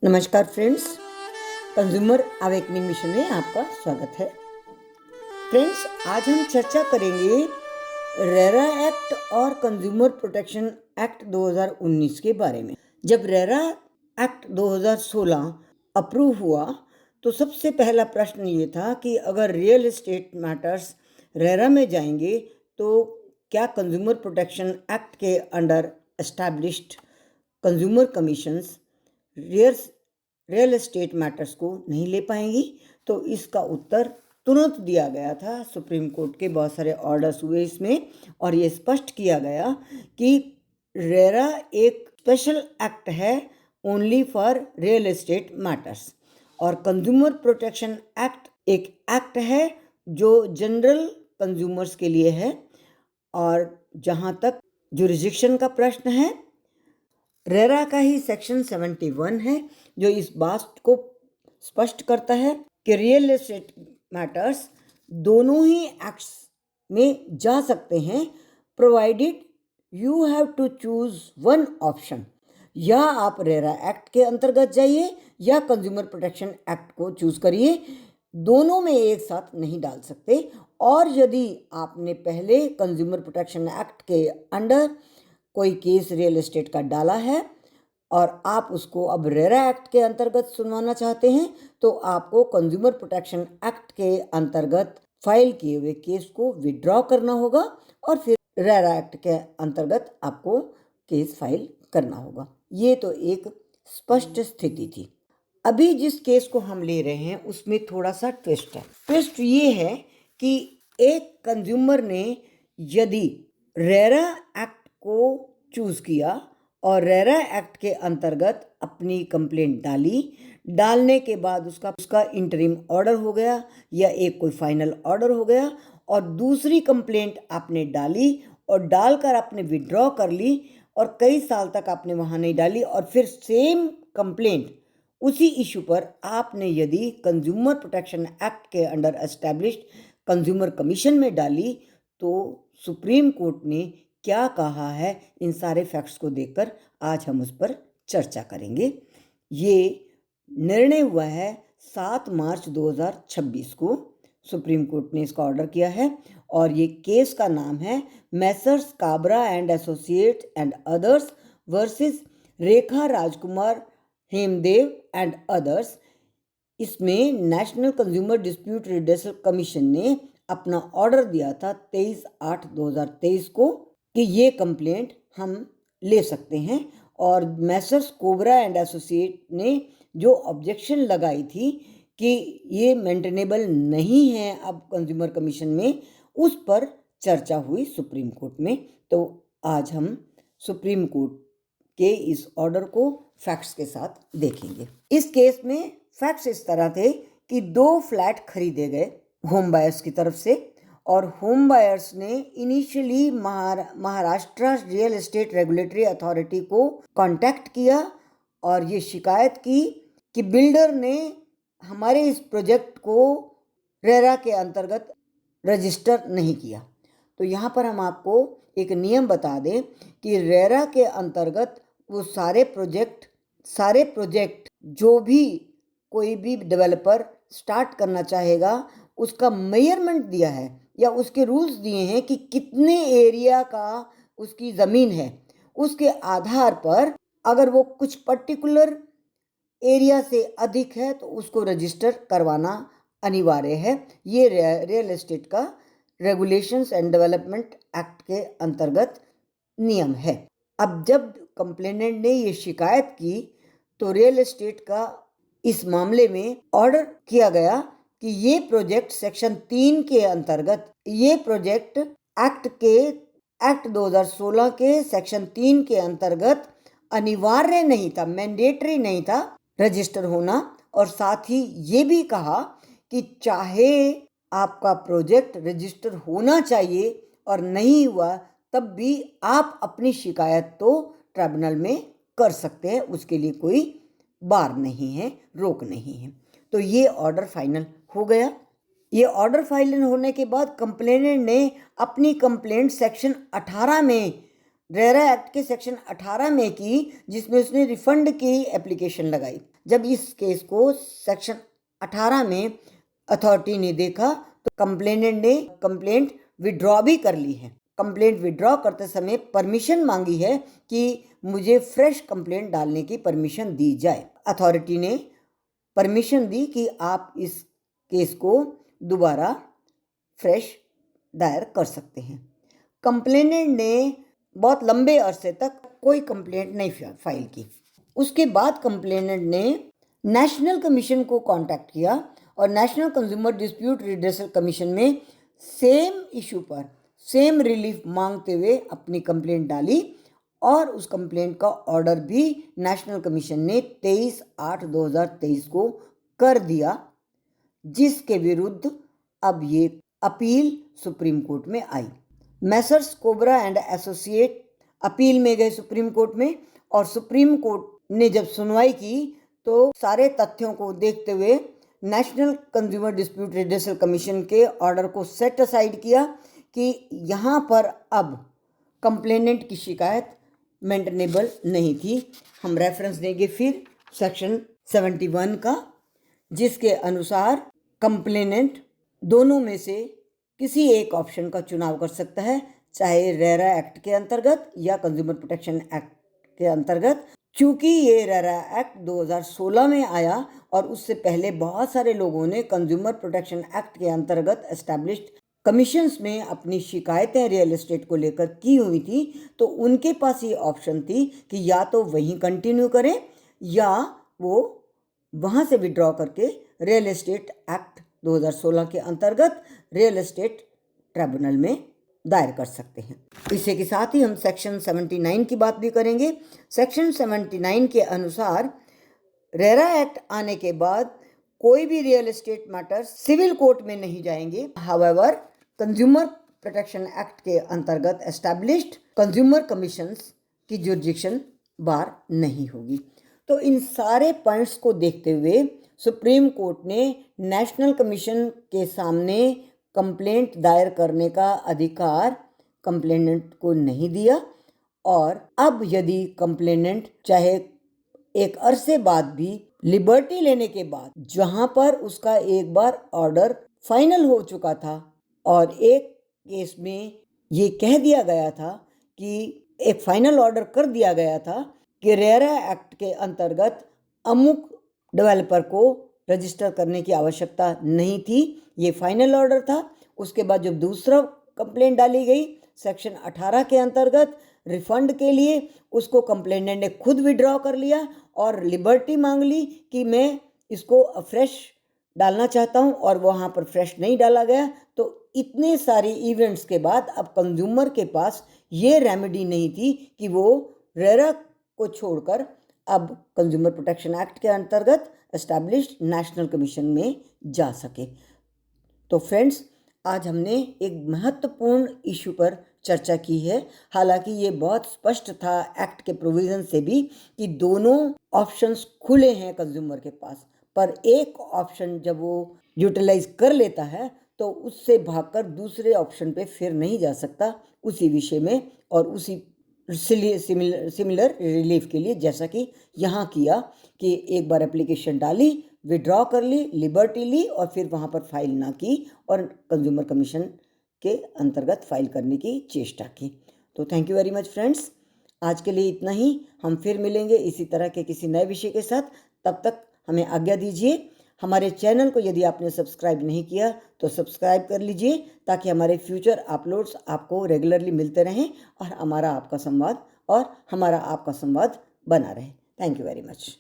नमस्कार friends, consumer awakening mission में आपका स्वागत है। फ्रेंड्स, आज हम चर्चा करेंगे रेरा एक्ट और कंज्यूमर प्रोटेक्शन एक्ट 2019 के बारे में। जब रेरा एक्ट 2016 अप्रूव हुआ तो सबसे पहला प्रश्न ये था कि अगर रियल एस्टेट मैटर्स रेरा में जाएंगे तो क्या कंज्यूमर प्रोटेक्शन एक्ट के under established consumer commissions real estate matters को नहीं ले पाएंगी। तो इसका उत्तर तुरंत दिया गया था। सुप्रीम कोर्ट के बहुत सारे ऑर्डर्स हुए इसमें और ये स्पष्ट किया गया कि रेरा एक स्पेशल एक्ट है only for real estate matters और कंज्यूमर प्रोटेक्शन एक्ट एक एक्ट है जो जनरल कंज्यूमर्स के लिए है। और जहाँ तक जुरिस्डिक्शन का प्रश्न है, रेरा का ही सेक्शन 71 है जो इस बात को स्पष्ट करता है कि रियल एस्टेट मैटर्स दोनों ही एक्ट्स में जा सकते हैं, provided you have to choose one option. या आप रेरा एक्ट के अंतर्गत जाइए या कंज्यूमर प्रोटेक्शन एक्ट को चूज करिए, दोनों में एक साथ नहीं डाल सकते। और यदि आपने पहले कंज्यूमर प्रोटेक्शन एक्ट के अंडर कोई केस रियल एस्टेट का डाला है और आप उसको अब रेरा एक्ट के अंतर्गत सुनवाना चाहते हैं तो आपको कंज्यूमर प्रोटेक्शन एक्ट के अंतर्गत फाइल किए हुए केस को विड्रॉ करना होगा और फिर रेरा एक्ट के अंतर्गत आपको केस फाइल करना होगा। ये तो एक स्पष्ट स्थिति थी। अभी जिस केस को हम ले रहे हैं उसमें थोड़ा सा ट्विस्ट है। ट्विस्ट ये है कि एक कंज्यूमर ने यदि रेरा एक्ट को चूज किया और रेरा एक्ट के अंतर्गत अपनी कंप्लेंट डालने के बाद उसका इंटरिम ऑर्डर हो गया या एक कोई फाइनल ऑर्डर हो गया और दूसरी कंप्लेंट आपने डाली और डालकर आपने विड्रॉ कर ली और कई साल तक आपने वहाँ नहीं डाली और फिर सेम कंप्लेंट उसी इशू पर आपने यदि कंज्यूमर प्रोटेक्शन एक्ट के अंडर एस्टैब्लिश्ड कंज्यूमर कमीशन में डाली तो सुप्रीम कोर्ट ने क्या कहा है, इन सारे फैक्ट्स को देखकर आज हम उस पर चर्चा करेंगे। ये निर्णय हुआ है 7 मार्च 2026 को, सुप्रीम कोर्ट ने इसका ऑर्डर किया है और ये केस का नाम है messrs Kabra and associates and others versus Rekha Rajkumar Hemdev and others. इसमें national consumer dispute redressal commission ने अपना ऑर्डर दिया था 23/8/2023 को कि ये कंप्लेंट हम ले सकते हैं और मैसर्स कोबरा एंड एसोसिएट ने जो ऑब्जेक्शन लगाई थी कि ये मेंटेनेबल नहीं है अब कंज्यूमर कमीशन में, उस पर चर्चा हुई सुप्रीम कोर्ट में। तो आज हम सुप्रीम कोर्ट के इस ऑर्डर को फैक्ट्स के साथ देखेंगे। इस केस में फैक्ट्स इस तरह थे कि 2 फ्लैट खरीदे गए होम बायर्स की तरफ से और होम बायर्स ने initially Maharashtra real estate regulatory authority को कांटेक्ट किया और ये शिकायत की कि बिल्डर ने हमारे इस प्रोजेक्ट को रेरा के अंतर्गत रजिस्टर नहीं किया। तो यहाँ पर हम आपको एक नियम बता दें कि रेरा के अंतर्गत वो सारे प्रोजेक्ट जो भी कोई भी डेवलपर स्टार्ट करना चाहेगा उसका मेजरमेंट दिया है या उसके रूल्स दिए हैं कि कितने एरिया का उसकी ज़मीन है, उसके आधार पर अगर वो कुछ पर्टिकुलर एरिया से अधिक है तो उसको रजिस्टर करवाना अनिवार्य है। ये रियल एस्टेट का रेगुलेशंस एंड डेवलपमेंट एक्ट के अंतर्गत नियम है। अब जब कंप्लेनेंट ने ये शिकायत की तो रियल एस्टेट का इस मामले में ऑर्डर किया गया कि ये प्रोजेक्ट सेक्शन 3 के अंतर्गत, ये प्रोजेक्ट एक्ट 2016 के सेक्शन 3 के अंतर्गत अनिवार्य नहीं था, मैंडेटरी नहीं था रजिस्टर होना। और साथ ही ये भी कहा कि चाहे आपका प्रोजेक्ट रजिस्टर होना चाहिए और नहीं हुआ तब भी आप अपनी शिकायत तो ट्रिब्यूनल में कर सकते हैं, उसके लिए कोई बार नहीं है, रोक नहीं है। तो ये ऑर्डर फाइनल हो गया। ये ऑर्डर फाइनल होने के बाद कंप्लेनेंट ने अपनी कंप्लेंट सेक्शन 18 में, रेरा एक्ट के सेक्शन 18 में की, जिसमें उसने रिफंड की एप्लीकेशन लगाई। जब इस केस को सेक्शन 18 में अथॉरिटी ने देखा तो कंप्लेनेंट ने कंप्लेंट विड्रॉ भी कर ली है। कंप्लेंट विड्रॉ करते समय परमिशन मांगी है कि मुझे फ्रेश कंप्लेंट डालने की परमिशन दी जाए। अथॉरिटी ने परमिशन दी कि आप इस केस को दोबारा फ्रेश दायर कर सकते हैं। कंप्लेनेंट ने बहुत लंबे अरसे तक कोई कंप्लेंट नहीं फाइल की। उसके बाद कंप्लेनेंट ने नेशनल कमीशन को कांटेक्ट किया और national consumer dispute redressal commission में सेम इशू पर सेम रिलीफ मांगते हुए अपनी कंप्लेंट डाली और उस कंप्लेंट का ऑर्डर भी नेशनल कमीशन ने 23/8/2023 को कर दिया, जिसके विरुद्ध अब ये अपील सुप्रीम कोर्ट में आई। Messrs Kobra and associate appeal में गए सुप्रीम कोर्ट में और सुप्रीम कोर्ट ने जब सुनवाई की तो सारे तथ्यों को देखते हुए national consumer dispute redressal commission के ऑर्डर को सेट असाइड किया कि यहाँ पर अब कंप्लेनेंट की शिकायत मेंटेनेबल नहीं थी। हम रेफरेंस देंगे फिर सेक्शन 71 का, जिसके अनुसार कंप्लेनेंट दोनों में से किसी एक ऑप्शन का चुनाव कर सकता है, चाहे रेरा एक्ट के अंतर्गत या कंज्यूमर प्रोटेक्शन एक्ट के अंतर्गत। चूंकि ये रेरा एक्ट 2016 में आया और उससे पहले बहुत सारे लोगों ने कंज्यूमर प्रोटेक्शन एक्ट के अंतर्गत एस्टैब्लिश्ड कमीशंस में अपनी शिकायतें रियल एस्टेट को लेकर की हुई थी, तो उनके पास ये ऑप्शन थी कि या तो वहीं कंटिन्यू करें या वो वहाँ से विड्रॉ करके रियल एस्टेट एक्ट 2016 के अंतर्गत रियल एस्टेट ट्रिब्यूनल में दायर कर सकते हैं। इसी के साथ ही हम सेक्शन 79 की बात भी करेंगे। सेक्शन 79 के अनुसार रेरा एक्ट आने के बाद कोई भी real estate matter civil court में नहीं जाएंगे। हाउएवर कंज्यूमर प्रोटेक्शन एक्ट के अंतर्गत एस्टैब्लिश्ड कंज्यूमर कमीशंस की जुरिडिक्शन बार नहीं होगी। तो इन सारे पॉइंट्स को देखते हुए सुप्रीम कोर्ट ने नेशनल कमीशन के सामने कंप्लेंट दायर करने का अधिकार कंप्लेनेंट को नहीं दिया और अब यदि कंप्लेनेंट चाहे एक अरसे बाद भी लिबर्टी लेने के बाद, जहां पर उसका एक बार ऑर्डर फाइनल हो चुका था और एक केस में ये कह दिया गया था कि एक फाइनल ऑर्डर कर दिया गया था कि रेरा एक्ट के अंतर्गत अमुक डेवलपर को रजिस्टर करने की आवश्यकता नहीं थी, ये फाइनल ऑर्डर था। उसके बाद जब दूसरा कंप्लेंट डाली गई सेक्शन 18 के अंतर्गत रिफंड के लिए, उसको कंप्लेनेंट ने खुद विड्रॉ कर लिया और लिबर्टी मांग ली कि मैं इसको फ्रेश डालना चाहता हूं और वहाँ पर फ्रेश नहीं डाला गया। तो इतने सारे इवेंट्स के बाद अब कंज्यूमर के पास ये रेमेडी नहीं थी कि वो रेरा को छोड़कर अब कंज्यूमर प्रोटेक्शन एक्ट के अंतर्गत एस्टैब्लिश्ड नेशनल कमीशन में जा सके। तो फ्रेंड्स, आज हमने एक महत्वपूर्ण इशू पर चर्चा की है। हालांकि ये बहुत स्पष्ट था एक्ट के प्रोविजन से भी कि दोनों ऑप्शंस खुले हैं कंज्यूमर के पास, पर एक ऑप्शन जब वो यूटिलाइज कर लेता है तो उससे भागकर दूसरे ऑप्शन पे फिर नहीं जा सकता उसी विषय में और उसी सिमिलर रिलीफ के लिए, जैसा कि यहाँ किया कि एक बार एप्लीकेशन डाली, विड्रॉ कर ली, लिबर्टी ली और फिर वहाँ पर फाइल ना की और कंज्यूमर कमीशन के अंतर्गत फाइल करने की चेष्टा की। तो thank you very much friends, आज के लिए इतना ही। हम फिर मिलेंगे इसी तरह के किसी नए विषय के साथ। तब तक हमें आज्ञा दीजिए। हमारे चैनल को यदि आपने सब्सक्राइब नहीं किया तो सब्सक्राइब कर लीजिए ताकि हमारे फ्यूचर अपलोड्स आपको रेगुलरली मिलते रहें और हमारा आपका संवाद बना रहे। Thank you very much.